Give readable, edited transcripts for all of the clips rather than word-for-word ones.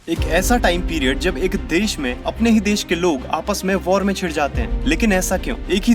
एक ऐसा time period जब एक देश में अपने ही देश के लोग आपस में वॉर में छिड़ जाते हैं। लेकिन ऐसा क्यों? एक ही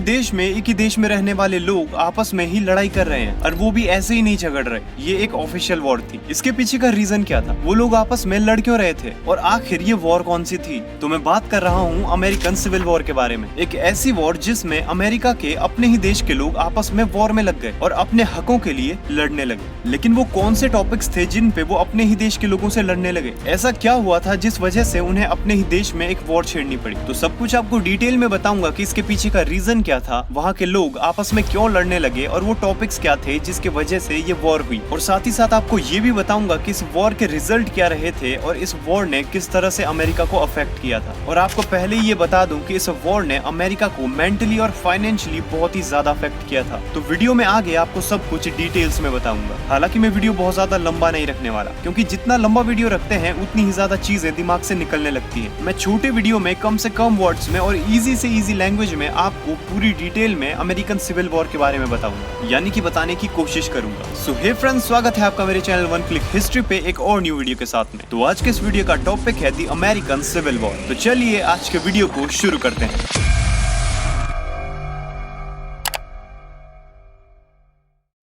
देश में रहने वाले लोग आपस में ही लड़ाई कर रहे हैं और वो भी ऐसे ही नहीं झगड़ रहे। ये एक ऑफिशियल वॉर थी। इसके पीछे का रीजन क्या था? वो लोग आपस में लड़ क्यों रहे थे और आखिर ये वॉर कौन सी थी? तो मैं बात कर रहा हूँ अमेरिकन सिविल वॉर के बारे में। एक ऐसी वॉर जिसमें अमेरिका के अपने ही देश के लोग आपस में वॉर में लग गए और अपने हकों के लिए लड़ने लगे। लेकिन वो कौन से टॉपिक्स थे जिन पे वो अपने ही देश के लोगों से लड़ने लगे? ऐसा क्या हुआ था जिस वजह से उन्हें अपने ही देश में एक वॉर छेड़नी पड़ी? तो सब कुछ आपको डिटेल में बताऊंगा कि इसके पीछे का रीजन क्या था, वहाँ के लोग आपस में क्यों लड़ने लगे और वो टॉपिक्स क्या थे जिसके वजह से ये वॉर हुई। और साथ ही साथ आपको ये भी बताऊंगा कि इस वॉर के रिजल्ट क्या रहे थे और इस वॉर ने किस तरह से अमेरिका को अफेक्ट किया था। और आपको पहले ही ये बता दूं कि इस वॉर ने अमेरिका को मेंटली और फाइनेंशियली बहुत ही ज्यादा अफेक्ट किया था। तो वीडियो में आगे आपको सब कुछ डिटेल्स में बताऊंगा। हालांकि मैं वीडियो बहुत ज्यादा लंबा नहीं रखने वाला, क्योंकि जितना लंबा वीडियो रखते हैं उतनी ही ज्यादा चीजें दिमाग से निकलने लगती है। मैं छोटे वीडियो में कम से कम वर्ड्स में और इजी से इजी लैंग्वेज में आपको पूरी डिटेल में अमेरिकन सिविल वॉर के बारे में बताऊंगा, यानी कि बताने की कोशिश करूंगा। सो हे फ्रेंड्स, स्वागत है आपका मेरे चैनल वन क्लिक हिस्ट्री पे एक और न्यू वीडियो के साथ में। तो आज के इस वीडियो का टॉपिक है दी अमेरिकन सिविल वॉर। तो चलिए आज के वीडियो को शुरू करते हैं।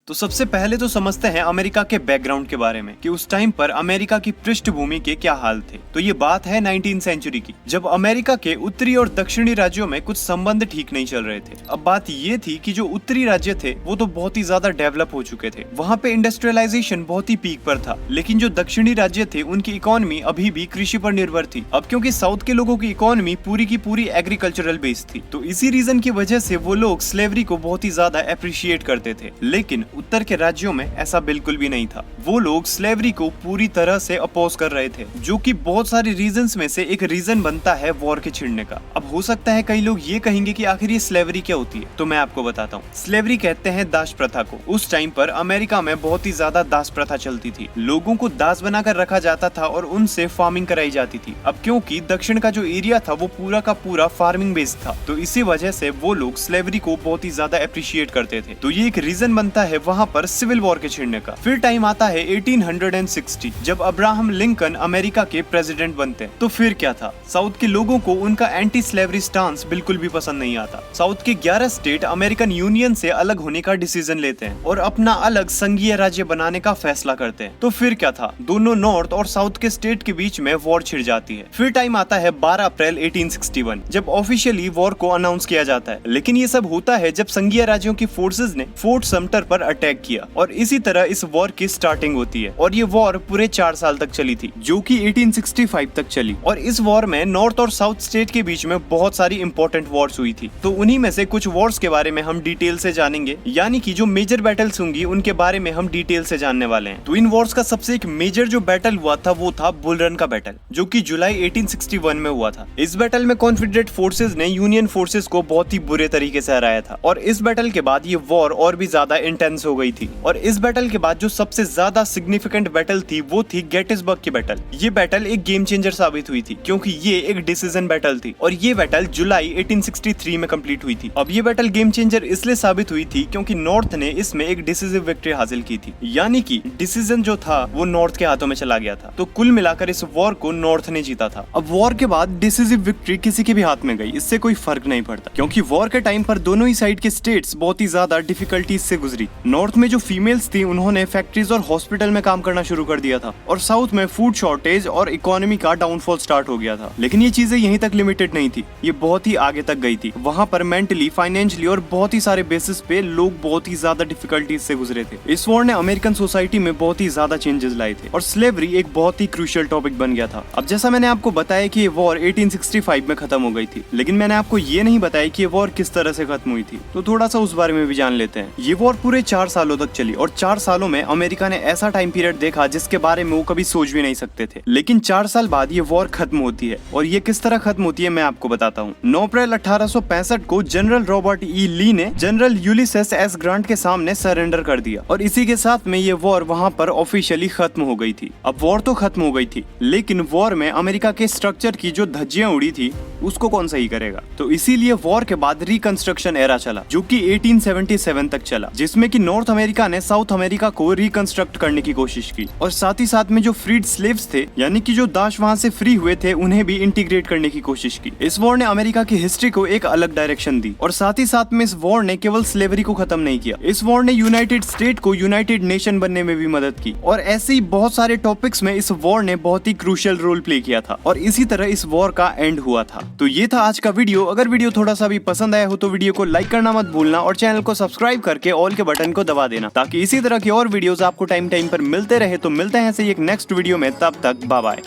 तो सबसे पहले तो समझते हैं अमेरिका के बैकग्राउंड के बारे में कि उस टाइम पर अमेरिका की पृष्ठभूमि के क्या हाल थे। तो ये बात है 19वीं सेंचुरी की, जब अमेरिका के उत्तरी और दक्षिणी राज्यों में कुछ संबंध ठीक नहीं चल रहे थे। अब बात ये थी कि जो उत्तरी राज्य थे वो तो बहुत ही ज्यादा डेवलप हो चुके थे, वहाँ पे इंडस्ट्रियलाइजेशन बहुत ही पीक पर था। लेकिन जो दक्षिणी राज्य थे उनकी इकोनॉमी अभी भी कृषि पर निर्भर थी। अब क्योंकि साउथ के लोगों की इकोनॉमी पूरी की पूरी एग्रीकल्चरल बेस्ड थी, तो इसी रीजन की वजह से वो लोग स्लेवरी को बहुत ही ज्यादा अप्रिशिएट करते थे। लेकिन उत्तर के राज्यों में ऐसा बिल्कुल भी नहीं था। वो लोग स्लेवरी को पूरी तरह से अपोज कर रहे थे, जो कि बहुत सारे रीजंस में से एक रीजन बनता है वॉर के छिड़ने का। अब हो सकता है कई लोग ये कहेंगे कि आखिर ये स्लेवरी क्या होती है, तो मैं आपको बताता हूँ। स्लेवरी कहते हैं दास प्रथा को। उस टाइम पर अमेरिका में बहुत ही ज्यादा दास प्रथा चलती थी। लोगों को दास बनाकर रखा जाता था और उनसे फार्मिंग कराई जाती थी। अब क्योंकि दक्षिण का जो एरिया था वो पूरा का पूरा फार्मिंग बेस्ड था, तो इसी वजह से वो लोग स्लेवरी को बहुत ही ज्यादा अप्रिशिएट करते थे। तो ये एक रीजन बनता है वहाँ पर सिविल वॉर के छिड़ने का। फिर टाइम आता है 1860, जब अब्राहम लिंकन अमेरिका के प्रेसिडेंट बनते हैं। तो फिर क्या था? साउथ के लोगों को उनका एंटी स्लेवरी स्टांस बिल्कुल भी पसंद नहीं आता। साउथ के 11 स्टेट अमेरिकन यूनियन से अलग होने का डिसीजन लेते हैं और अपना अलग संघीय राज्य बनाने का फैसला करते हैं। तो फिर क्या था? दोनों नॉर्थ और साउथ के स्टेट के बीच में वॉर छिड़ जाती है। फिर टाइम आता है 12 अप्रैल 1861, जब ऑफिशियली वॉर को अनाउंस किया जाता है। लेकिन ये सब होता है जब संघीय राज्यों की फोर्सेज ने फोर्ट समटर पर अटैक किया और इसी तरह इस वॉर की स्टार्टिंग होती है। और ये वॉर पूरे 4 साल तक चली थी, जो कि 1865 तक चली। और इस वॉर में नॉर्थ और साउथ स्टेट के बीच में बहुत सारी इंपॉर्टेंट वॉर्स हुई थी। तो उन्हीं में से कुछ वॉर्स के बारे में हम डिटेल से जानेंगे, यानी कि जो मेजर बैटल्स होंगी उनके बारे में हम डिटेल से जानने वाले हैं। तो इन वॉर्स का सबसे एक मेजर जो बैटल हुआ था वो था बुल रन का बैटल, जो कि जुलाई 1861 में हुआ था। इस बैटल में कॉन्फेडरेट फोर्सेज ने यूनियन फोर्सेज को बहुत ही बुरे तरीके से हराया था। और इस बैटल के बाद ये वॉर और भी ज्यादा इंटेंस हो गई थी। और इस बैटल के बाद जो सबसे ज्यादा सिग्निफिकेंट बैटल थी वो थी गेटिसबर्ग की बैटल। ये बैटल एक गेम चेंजर साबित हुई थी, क्योंकि ये एक डिसीजन बैटल थी और ये बैटल जुलाई 1863 में कंप्लीट हुई थी। अब ये बैटल गेम चेंजर इसलिए साबित हुई थी क्योंकि नॉर्थ ने इसमें एक डिसीजिव विक्ट्री हासिल की थी, यानी कि डिसीजन जो था वो नॉर्थ के हाथों में चला गया था। तो कुल मिलाकर इस वॉर को नॉर्थ ने जीता था। अब वॉर के बाद डिसीजिव विक्ट्री किसी के भी हाथ में गई, इससे कोई फर्क नहीं पड़ता, क्योंकि वॉर के टाइम पर दोनों ही साइड के स्टेट्स बहुत ही ज्यादा डिफिकल्टीज से गुजरी। नॉर्थ में जो फीमेल्स थी उन्होंने फैक्ट्रीज और हॉस्पिटल में काम करना शुरू कर दिया था, और साउथ में फूड शॉर्टेज और इकोनॉमी का डाउनफॉल स्टार्ट हो गया था। लेकिन ये चीजें यहीं तक लिमिटेड नहीं थी, ये बहुत ही आगे तक गई थी। वहाँ पर मेंटली, फाइनेंशियली और बहुत ही सारे बेसिस पे लोग बहुत ही ज्यादा डिफिकल्टीज से गुजरे थे। इस वॉर ने अमेरिकन सोसाइटी में बहुत ही ज्यादा चेंजेस लाए थे और स्लेवरी एक बहुत ही क्रूशियल टॉपिक बन गया था। अब जैसा मैंने आपको बताया कि ये वॉर 1865 में खत्म हो गई थी, लेकिन मैंने आपको ये नहीं बताया कि ये वॉर किस तरह से खत्म हुई थी। तो थोड़ा सा उस बारे में भी जान लेते हैं। ये वॉर पूरे 4 सालों तक चली और 4 सालों में अमेरिका ने ऐसा टाइम पीरियड देखा जिसके बारे में वो कभी सोच भी नहीं सकते थे। लेकिन 4 साल बाद ये वॉर खत्म होती है, और ये किस तरह खत्म होती है मैं आपको बताता हूँ। 9 अप्रैल 1865 को जनरल रॉबर्ट ई ली ने जनरल यूलिसेस एस ग्रांट के सामने सरेंडर कर दिया, और इसी के साथ में ये वॉर वहाँ पर ऑफिशियली खत्म हो गई थी। अब वॉर तो खत्म हो गई थी, लेकिन वॉर में अमेरिका के स्ट्रक्चर की जो धज्जियां उड़ी थी उसको कौन सही करेगा। तो इसीलिए वॉर के बाद रिकंस्ट्रक्शन एरा चला, जो कि 1877 तक चला, जिसमें कि नॉर्थ अमेरिका ने साउथ अमेरिका को रिकंस्ट्रक्ट करने की कोशिश की और साथ ही साथ में जो फ्रीड स्लेव्स थे, यानी कि जो दास वहां से फ्री हुए थे, उन्हें भी इंटीग्रेट करने की कोशिश की। इस वॉर ने अमेरिका की हिस्ट्री को एक अलग डायरेक्शन दी और साथ ही साथ में इस वॉर ने केवल स्लेवरी को खत्म नहीं किया, इस वॉर ने यूनाइटेड स्टेट को यूनाइटेड नेशन बनने में भी मदद की। और ऐसे ही बहुत सारे टॉपिक्स में इस वॉर ने बहुत ही क्रूशियल रोल प्ले किया था और इसी तरह इस वॉर का एंड हुआ था। तो ये था आज का वीडियो। अगर वीडियो थोड़ा सा भी पसंद आया हो तो वीडियो को लाइक करना मत भूलना और चैनल को सब्सक्राइब करके ऑल के बटन को दबा देना, ताकि इसी तरह की और वीडियोस आपको टाइम टाइम पर मिलते रहे। तो मिलते हैं ऐसे ही एक नेक्स्ट वीडियो में, तब तक बाय बाय,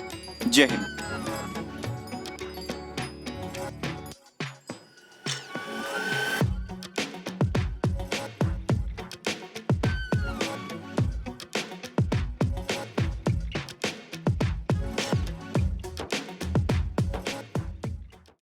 जय हिंद।